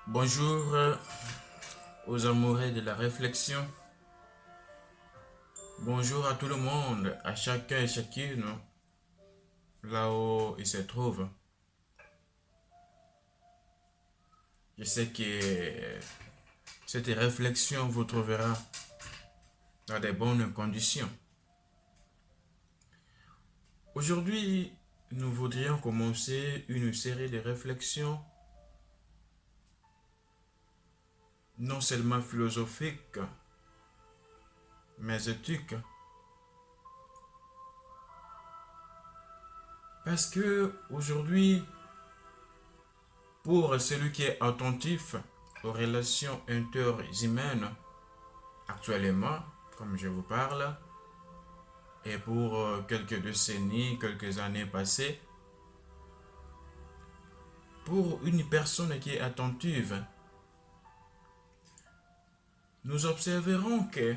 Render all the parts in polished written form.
Bonjour aux amoureux de la réflexion. Bonjour à tout le monde, à chacun et chacune, là où il se trouve. Je sais que cette réflexion vous trouvera dans de bonnes conditions. Aujourd'hui, nous voudrions commencer une série de réflexions non seulement philosophiques, mais éthiques. Parce que aujourd'hui, pour celui qui est attentif aux relations interhumaines, actuellement, comme je vous parle, et pour quelques décennies, quelques années passées, pour une personne qui est attentive, nous observerons que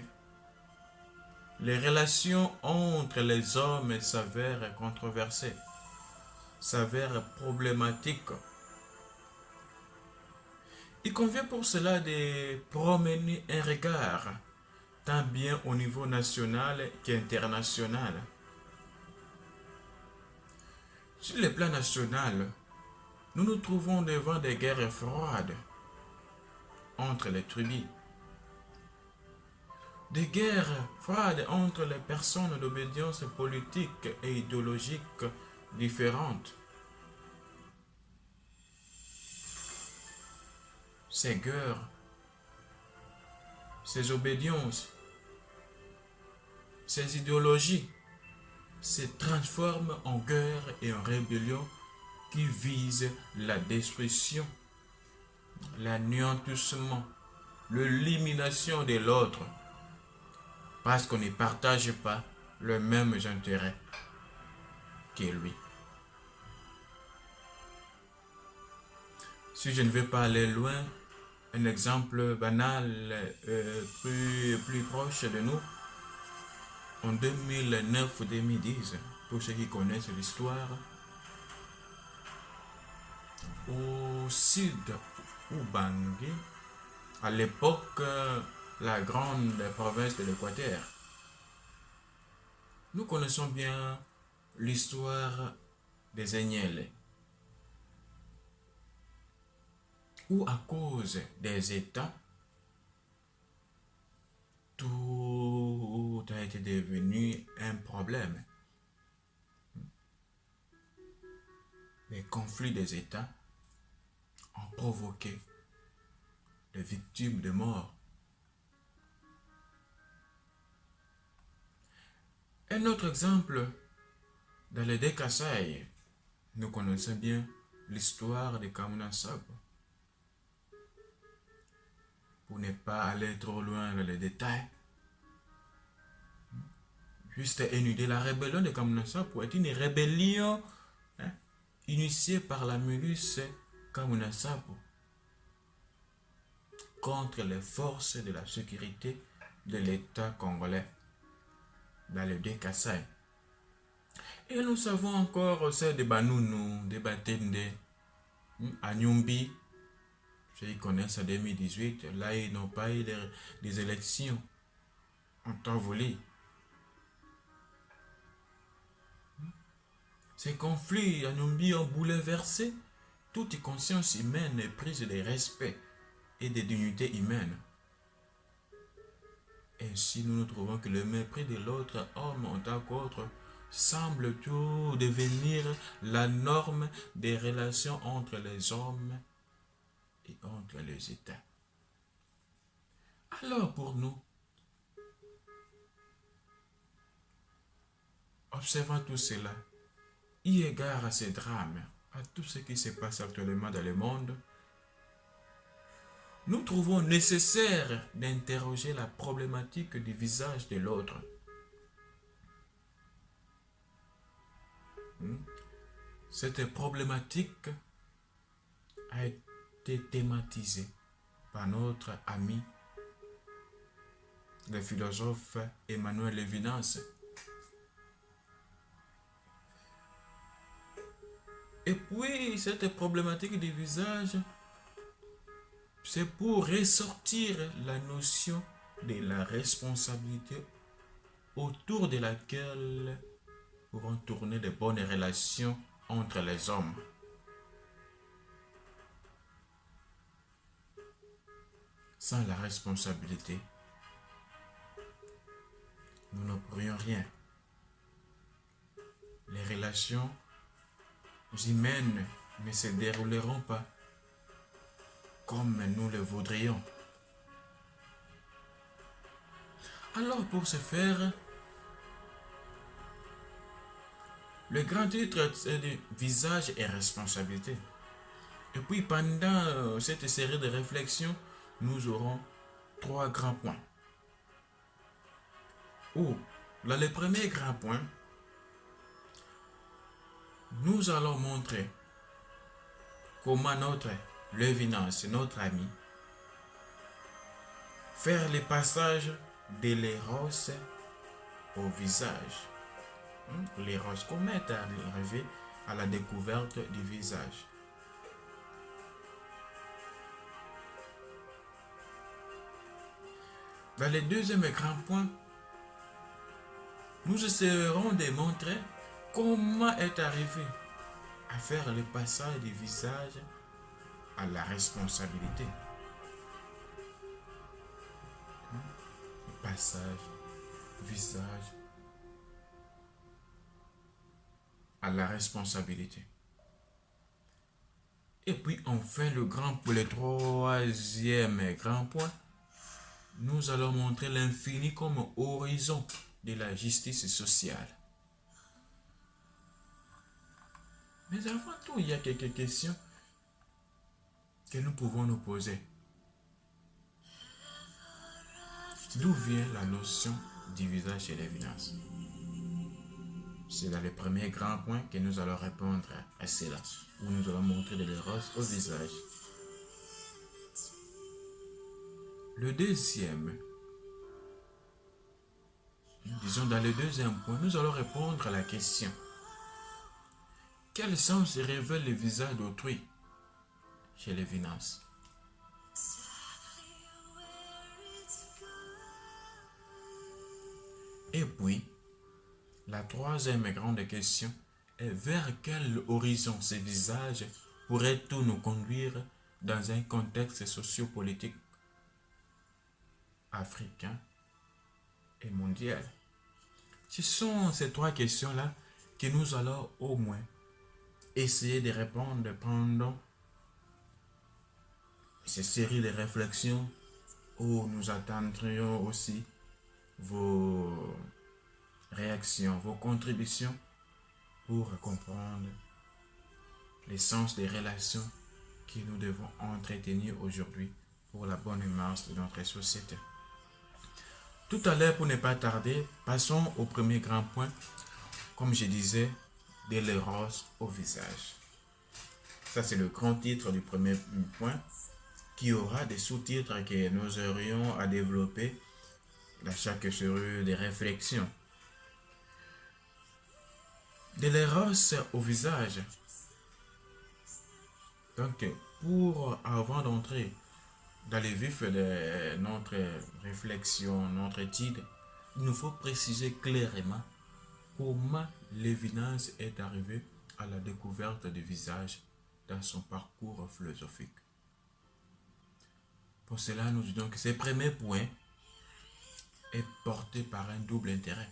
les relations entre les hommes s'avèrent controversées, s'avèrent problématiques. Il convient pour cela de promener un regard, tant bien au niveau national qu'international. Sur le plan national, nous nous trouvons devant des guerres froides entre les tribus, des guerres froides entre les personnes d'obédience politique et idéologique différentes. Ces guerres, ces obédiences, ces idéologies se transforment en guerre et en rébellion qui visent la destruction, l'anéantissement, l'élimination de l'autre, parce qu'on ne partage pas les mêmes intérêts que lui. Si je ne vais pas aller loin, un exemple banal plus proche de nous, en 2009-2010, pour ceux qui connaissent l'histoire, au sud Ubangi, à l'époque la grande province de l'Équateur, nous connaissons bien l'histoire des Agnelles, où à cause des États, tout a été devenu un problème. Les conflits des États ont provoqué des victimes de mort. Un autre exemple, dans les Kasaï, nous connaissons bien l'histoire de Kamuna Sabo. Pour ne pas aller trop loin dans les détails, juste énuder la rébellion de Kamuna Sabo est une rébellion initiée par la milice Kamuna Sabo contre les forces de la sécurité de l'État congolais dans le Kasaï. Et nous savons encore celle de Banounou, de Batende, à Nyumbi. Ceux qui connaissent en 2018, là ils n'ont pas eu des élections en temps voulu. Ces conflits à Nyumbi ont bouleversé toute conscience humaine et prise de respect et de dignité humaine. Ainsi, nous nous trouvons que le mépris de l'autre homme en tant qu'autre semble tout devenir la norme des relations entre les hommes et entre les États. Alors pour nous, observant tout cela, eu égard à ces drames, à tout ce qui se passe actuellement dans le monde, nous trouvons nécessaire d'interroger la problématique du visage de l'autre. Cette problématique a été thématisée par notre ami, le philosophe Emmanuel Levinas. Et puis, cette problématique du visage c'est pour ressortir la notion de la responsabilité autour de laquelle pourront tourner de bonnes relations entre les hommes. Sans la responsabilité, nous ne pourrions rien. Les relations humaines ne se dérouleront pas comme nous le voudrions. Alors pour ce faire, le grand titre c'est de visage et responsabilité. Et puis pendant cette série de réflexions, nous aurons 3 grands points. Là, le premier grand point, nous allons montrer comment notre Lévinas, notre ami, faire le passage de l'éros au visage. L'éros, comment est arrivé à la découverte du visage. Dans le deuxième grand point, nous essaierons de montrer comment est arrivé à faire le passage du visage à la responsabilité. Le passage du visage à la responsabilité. Et puis enfin, le troisième grand point, nous allons montrer l'infini comme horizon de la justice sociale. Mais avant tout, il y a quelques questions que nous pouvons nous poser. D'où vient la notion du visage chez Lévinas? C'est dans le premier grand point que nous allons répondre à cela, où nous allons montrer de l'éros au visage. Le deuxième, disons dans le deuxième point, nous allons répondre à la question: quel sens révèle le visage d'autrui chez Lévinas? Et puis, la troisième grande question est: vers quel horizon ces visages pourraient-ils nous conduire dans un contexte sociopolitique africain et mondial? Ce sont ces 3 questions-là que nous allons au moins essayer de répondre pendant ces séries de réflexions où nous attendrions aussi vos réactions, vos contributions pour comprendre l'essence des relations que nous devons entretenir aujourd'hui pour la bonne marche de notre société. Tout à l'heure, pour ne pas tarder, passons au premier grand point, comme je disais, de l'éros au visage. Ça, c'est le grand titre du premier point, qui aura des sous-titres que nous aurions à développer dans chaque série de réflexions. De l'éros au visage. Donc, avant d'entrer dans le vif de notre réflexion, notre étude, il nous faut préciser clairement comment Lévinas est arrivé à la découverte du visage dans son parcours philosophique. Pour cela, nous disons que ce premier point est porté par un double intérêt.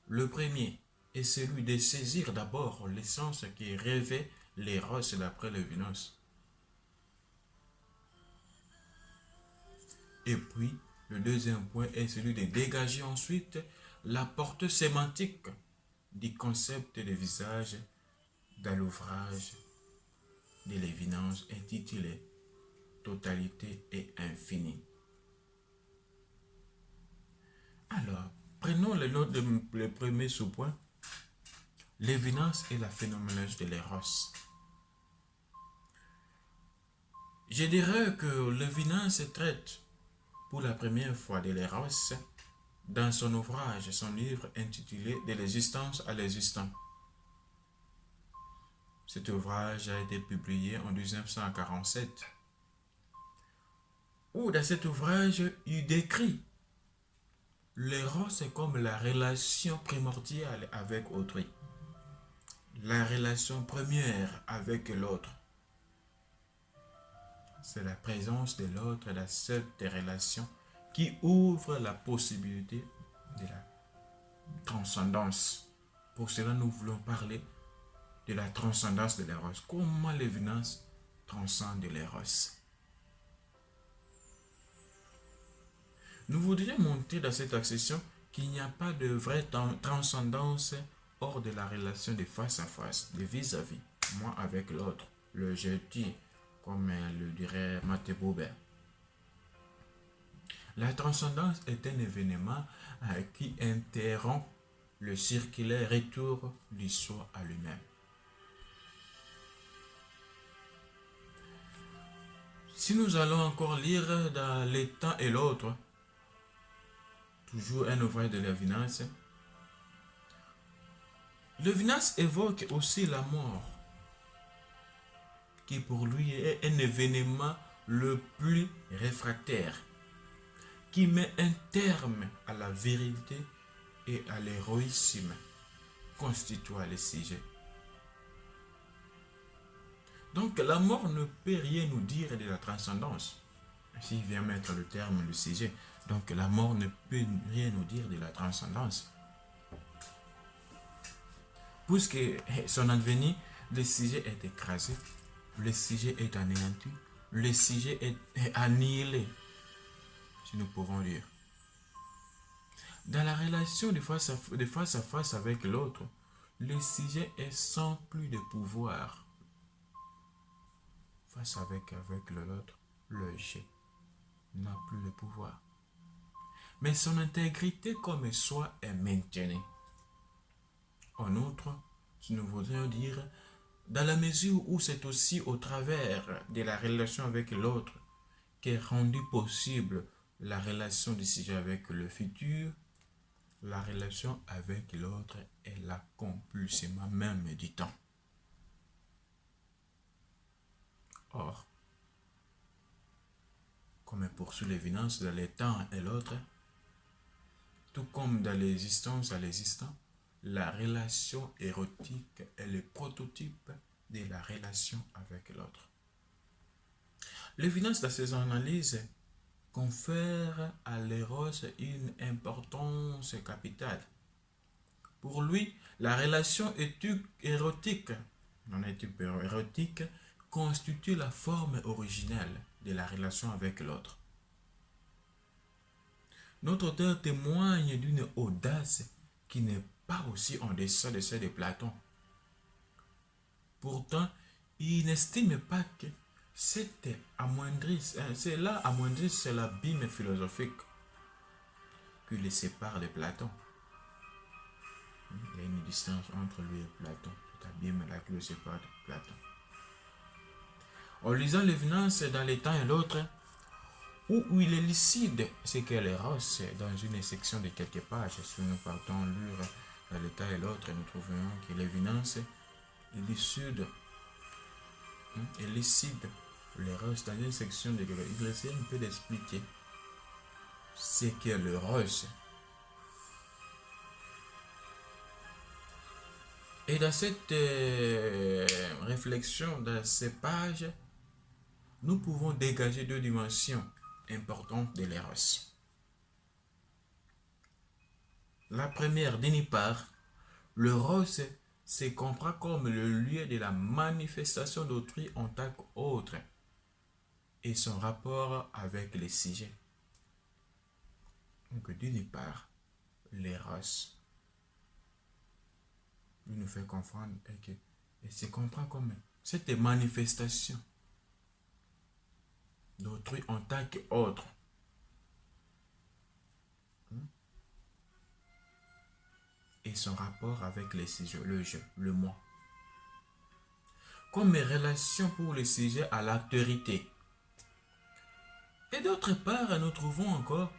Le premier est celui de saisir d'abord l'essence qui rêvait l'éros d'après Lévinas. Et puis, le deuxième point est celui de dégager ensuite la portée sémantique du concept de visage dans l'ouvrage de Lévinas intitulé Totalité et infini. Alors, prenons le premier sous-point, Lévinas et la phénoménologie de l'éros. Je dirais que Lévinas traite pour la première fois de l'éros dans son ouvrage, son livre intitulé De l'existence à l'existant. Cet ouvrage a été publié en 1947. Où dans cet ouvrage, il décrit l'éros comme la relation primordiale avec autrui, la relation première avec l'autre. C'est la présence de l'autre, la seule des relations qui ouvre la possibilité de la transcendance. Pour cela, nous voulons parler de la transcendance de l'éros. Comment l'évidence transcende l'éros. Nous voudrions montrer dans cette accession qu'il n'y a pas de vraie transcendance hors de la relation de face à face, de vis-à-vis, moi avec l'autre, le jeudi, comme le dirait Mathieu Boubert. La transcendance est un événement qui interrompt le circulaire retour du soi à lui-même. Si nous allons encore lire dans Les temps et l'autre, toujours un ouvrage de Lévinas, Lévinas évoque aussi la mort, qui pour lui est un événement le plus réfractaire, qui met un terme à la vérité et à l'héroïsme constituant les sujets. Donc la mort ne peut rien nous dire de la transcendance. S'il vient mettre le terme, le sujet, donc la mort ne peut rien nous dire de la transcendance. Puisque son advenir, le sujet est écrasé, le sujet est anéanti, le sujet est annihilé, si nous pouvons dire. Dans la relation de face à face avec l'autre, le sujet est sans plus de pouvoir. Face avec l'autre, le je n'a plus de pouvoir. Mais son intégrité comme soi est maintenue. En outre, nous voudrions dire, dans la mesure où c'est aussi au travers de la relation avec l'autre qu'est rendue possible la relation du sujet avec le futur, la relation avec l'autre est l'accomplissement même du temps. Or, comme poursuit l'évidence dans les temps et l'autre, tout comme dans l'existence à l'existant, la relation érotique est le prototype de la relation avec l'autre. L'évidence dans ses analyses confère à l'éros une importance capitale. Pour lui, la relation érotique constitue la forme originelle de la relation avec l'autre. Notre auteur témoigne d'une audace qui n'est pas aussi en deçà de celle de Platon. Pourtant, il n'estime pas que c'est l'abîme philosophique qui le sépare de Platon. Il y a une distance entre lui et Platon. Cet abîme-là qui le sépare de Platon. En lisant l'évidence dans les temps et l'autre, où il élucide ce qu'est l'éros dans une section de quelques pages, si nous partons lire dans les temps et l'autre, nous trouverons que l'évidence élucide l'éros dans une section de quelques pages. Il essaie un peu d'expliquer ce qu'est l'éros. Et dans cette réflexion, dans ces pages, nous pouvons dégager deux dimensions importantes de l'éros. La première, d'une part, l'éros se comprend comme le lieu de la manifestation d'autrui en tant qu'autre et son rapport avec les sujets. Donc, d'une part, l'éros nous fait comprendre et se comprend comme cette manifestation d'autrui en tant qu'autre. Et son rapport avec les sujets, le je, le moi. Comme mes relations pour les sujets à l'altérité. Et d'autre part, nous trouvons encore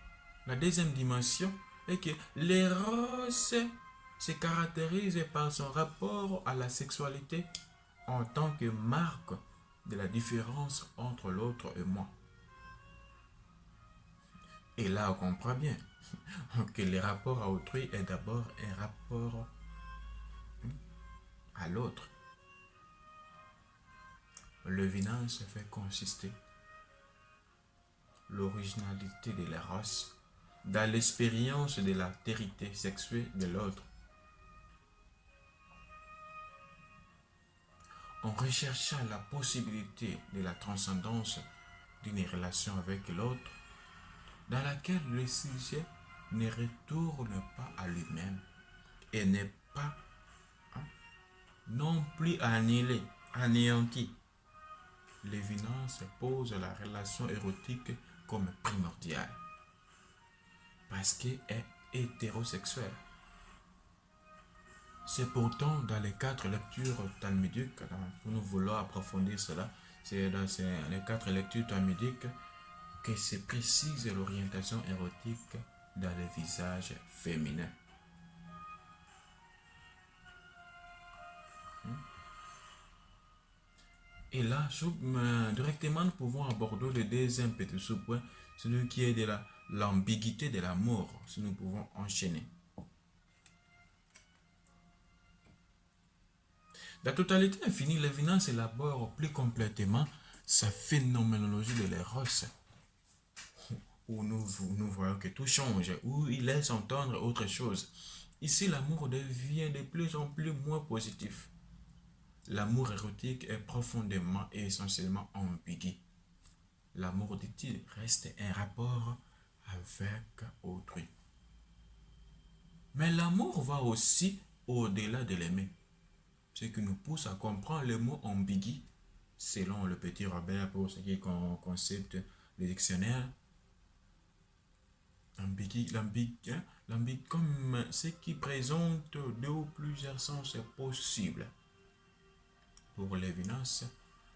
la deuxième dimension, et que l'éros se caractérise par son rapport à la sexualité en tant que marque de la différence entre l'autre et moi. Et là, on comprend bien que le rapport à autrui est d'abord un rapport à l'autre. L'évidence fait consister l'originalité de la race dans l'expérience de l'altérité sexuelle de l'autre. En recherchant la possibilité de la transcendance d'une relation avec l'autre, dans laquelle le sujet ne retourne pas à lui-même et n'est pas non plus annihilé, anéanti. L'évidence pose la relation érotique comme primordiale parce qu'elle est hétérosexuelle. C'est pourtant dans les 4 lectures talmudiques, pour nous vouloir approfondir cela, c'est dans les 4 lectures talmudiques que se précise l'orientation érotique dans le visage féminin. Et là, directement, nous pouvons aborder le deuxième petit sous-point, celui qui est de l'ambiguïté de l'amour, si nous pouvons enchaîner. La totalité infinie, l'évidence élabore plus complètement sa phénoménologie de l'éros, où nous voyons que tout change, où il laisse entendre autre chose. Ici, l'amour devient de plus en plus moins positif. L'amour érotique est profondément et essentiellement ambigu. L'amour, dit-il, reste un rapport avec autrui. Mais l'amour va aussi au-delà de l'aimer, ce qui nous pousse à comprendre le mot ambigu, selon le petit Robert, pour ce qui est concept du dictionnaire. L'ambigu comme ce qui présente 2 ou plusieurs sens possibles. Pour l'évidence,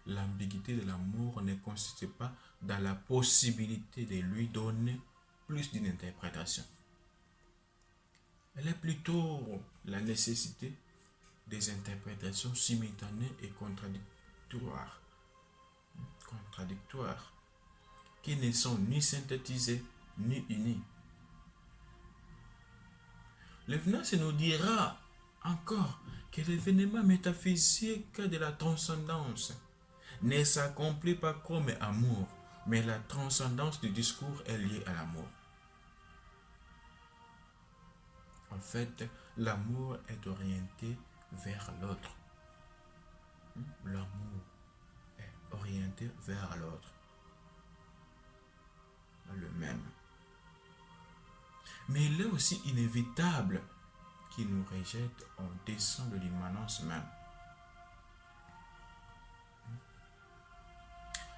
l'ambiguïté de l'amour ne consiste pas dans la possibilité de lui donner plus d'une interprétation. Elle est plutôt la nécessité des interprétations simultanées et contradictoires, qui ne sont ni synthétisées ni unies. L'évidence nous dira encore que l'événement métaphysique de la transcendance ne s'accomplit pas comme amour, mais la transcendance du discours est liée à l'amour. En fait, l'amour est orienté vers l'autre. L'amour est orienté vers l'autre. Le même. Mais il est aussi inévitable qu'il nous rejette en descend de l'immanence même.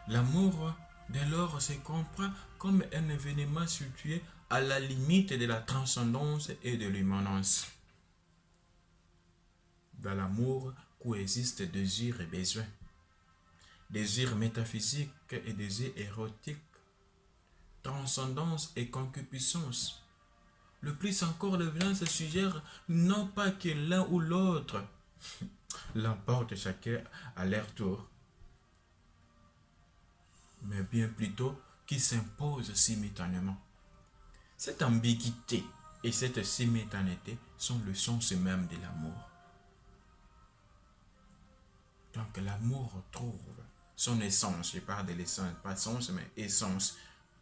L'amour, dès lors, se comprend comme un événement situé à la limite de la transcendance et de l'immanence. Dans l'amour coexistent désir et besoin, désir métaphysique et désir érotique, transcendance et concupiscence. Le plus encore, l'évidence suggère non pas que l'un ou l'autre l'emporte chacun à leur tour, mais bien plutôt qu'ils s'imposent simultanément. Cette ambiguïté et cette simultanéité sont le sens même de l'amour. Donc l'amour trouve son essence, je parle de l'essence, pas sens mais essence.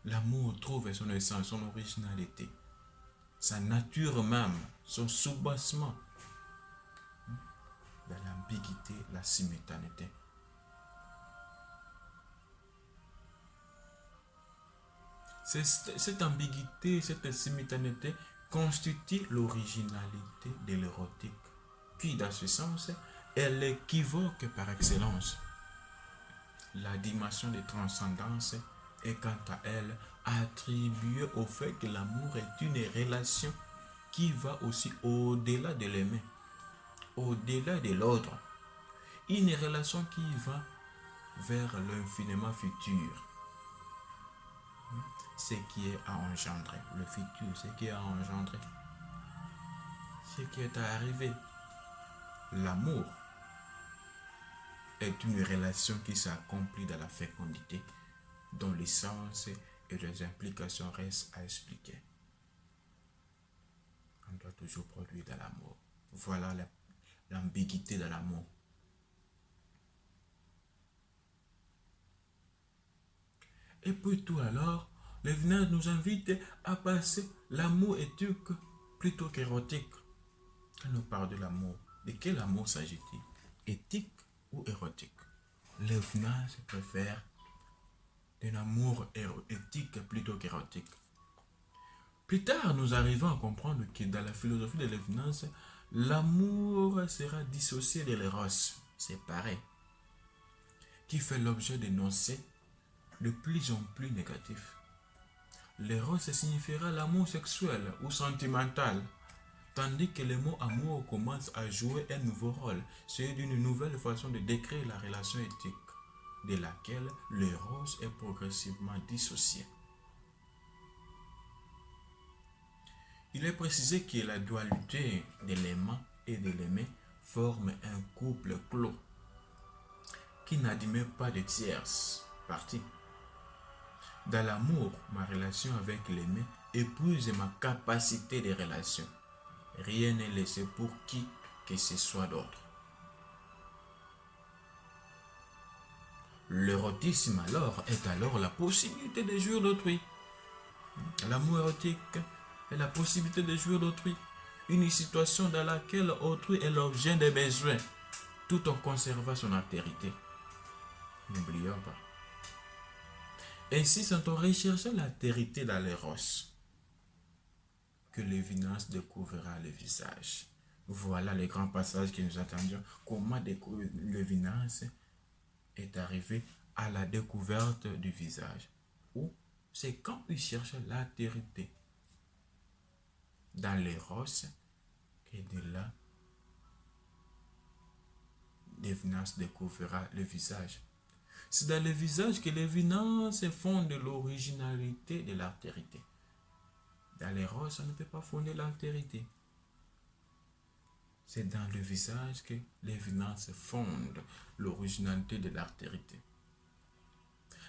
L'amour trouve son essence, son originalité, sa nature même, son soubassement dans l'ambiguïté, la simultanéité. Cette ambiguïté, cette simultanéité constitue l'originalité de l'érotique, qui dans ce sens est l'équivoque par excellence. La dimension de transcendance est quant à elle attribuée au fait que l'amour est une relation qui va aussi au-delà de l'aimer, au-delà de l'autre. Une relation qui va vers l'infiniment futur. Ce qui est à engendrer, le futur, ce qui est à engendrer, ce qui est à arriver, l'amour. est une relation qui s'accomplit dans la fécondité, dont l'essence et les implications restent à expliquer. On doit toujours produire de l'amour. Voilà l'ambiguïté de l'amour. Et puis tout alors, Lévinas nous invite à passer l'amour éthique plutôt qu'érotique. Quand on parle de l'amour, de quel amour s'agit-il? Éthique ou érotique? Lévinas préfère un amour éthique plutôt qu'érotique. Plus tard, nous arrivons à comprendre que dans la philosophie de Lévinas, l'amour sera dissocié de l'éros, séparé, qui fait l'objet d'énoncés de plus en plus négatifs. L'éros signifiera l'amour sexuel ou sentimental, tandis que le mot amour commence à jouer un nouveau rôle. C'est une nouvelle façon de décrire la relation éthique, de laquelle l'éros est progressivement dissocié. Il est précisé que la dualité de l'aimant et de l'aimer forme un couple clos qui n'admet pas de tierces parties. Dans l'amour, ma relation avec l'aimé épouse ma capacité de relation. Rien n'est laissé pour qui que ce soit d'autre. L'érotisme est alors la possibilité de jouir d'autrui. L'amour érotique est la possibilité de jouir d'autrui. Une situation dans laquelle autrui est l'objet des besoins, tout en conservant son altérité. N'oublions pas. Ainsi, c'est en recherchant l'altérité dans l'éros que Lévinas découvrira le visage. Voilà les grands passages que nous attendions. Comment Lévinas est arrivé à la découverte du visage. Ou c'est quand il cherche l'altérité dans l'éros et de là, Lévinas découvrira le visage. C'est dans le visage que Lévinas fonde l'originalité de l'altérité. Dans l'éros, on ne peut pas fonder l'altérité. C'est dans le visage que Lévinas fonde l'originalité de l'altérité.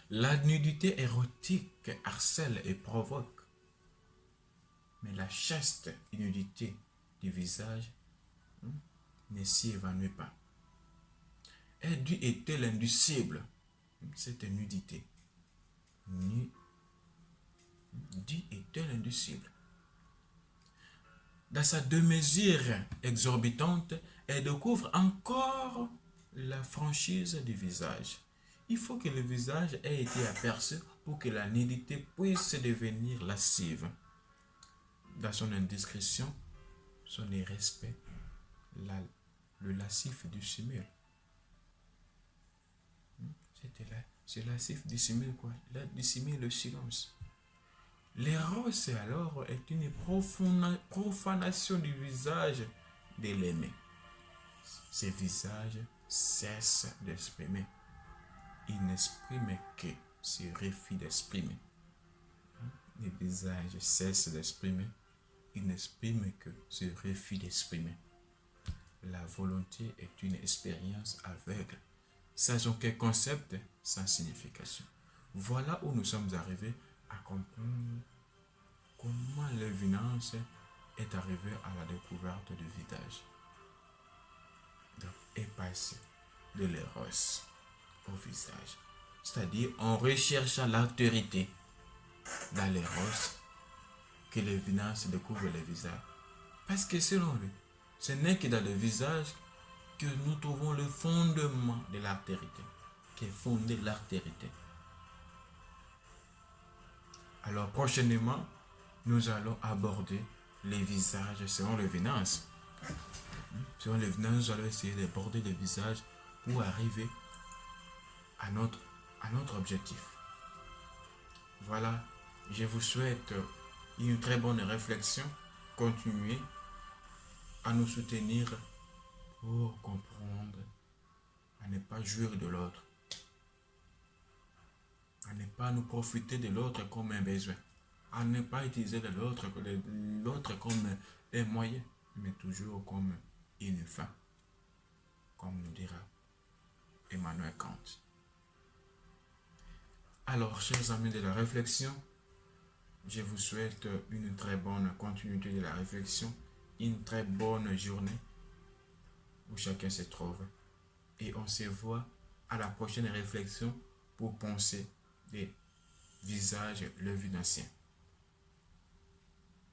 La nudité érotique harcèle et provoque. Mais la chaste nudité du visage ne s'y évanouit pas. Elle dut être l'indicible, cette nudité. Dit est-elle indicible. Dans sa démesure exorbitante, elle découvre encore la franchise du visage. Il faut que le visage ait été aperçu pour que la nudité puisse devenir lascive. Dans son indiscrétion, son irrespect, le lascif dissimule. C'était là, ce lascif dissimule quoi? Là, dissimule le silence. L'éros alors est une profanation du visage de l'aimé. Ce visage cesse d'exprimer. Il n'exprime que ce refus d'exprimer. Le visage cesse d'exprimer. Il n'exprime que ce refus d'exprimer. La volonté est une expérience aveugle, sans aucun concept, sans signification. Voilà où nous sommes arrivés à comprendre comment Lévinas est arrivé à la découverte du visage. Donc, est passé de l'éros au visage. C'est-à-dire en recherchant l'altérité dans l'éros que Lévinas découvre le visage. Parce que selon lui, ce n'est que dans le visage que nous trouvons le fondement de l'altérité, qui est fondé l'altérité. Alors prochainement, nous allons aborder les visages selon Lévinas. Selon Lévinas, nous allons essayer d'aborder les visages pour arriver à notre objectif. Voilà, je vous souhaite une très bonne réflexion. Continuez à nous soutenir pour comprendre, à ne pas jouir de l'autre, à ne pas nous profiter de l'autre comme un besoin, à ne pas utiliser de l'autre comme un moyen, mais toujours comme une fin, comme nous dira Emmanuel Kant. Alors, chers amis de la réflexion, je vous souhaite une très bonne continuité de la réflexion, une très bonne journée où chacun se trouve. Et on se voit à la prochaine réflexion pour penser des visages lévinassiens.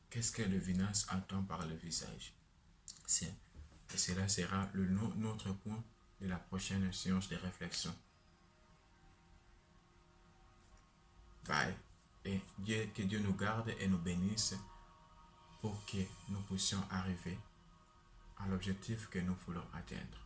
Qu'est-ce que Lévinas entend par le visage? Et cela sera notre point de la prochaine séance de réflexion. Bye. Et que Dieu nous garde et nous bénisse pour que nous puissions arriver à l'objectif que nous voulons atteindre.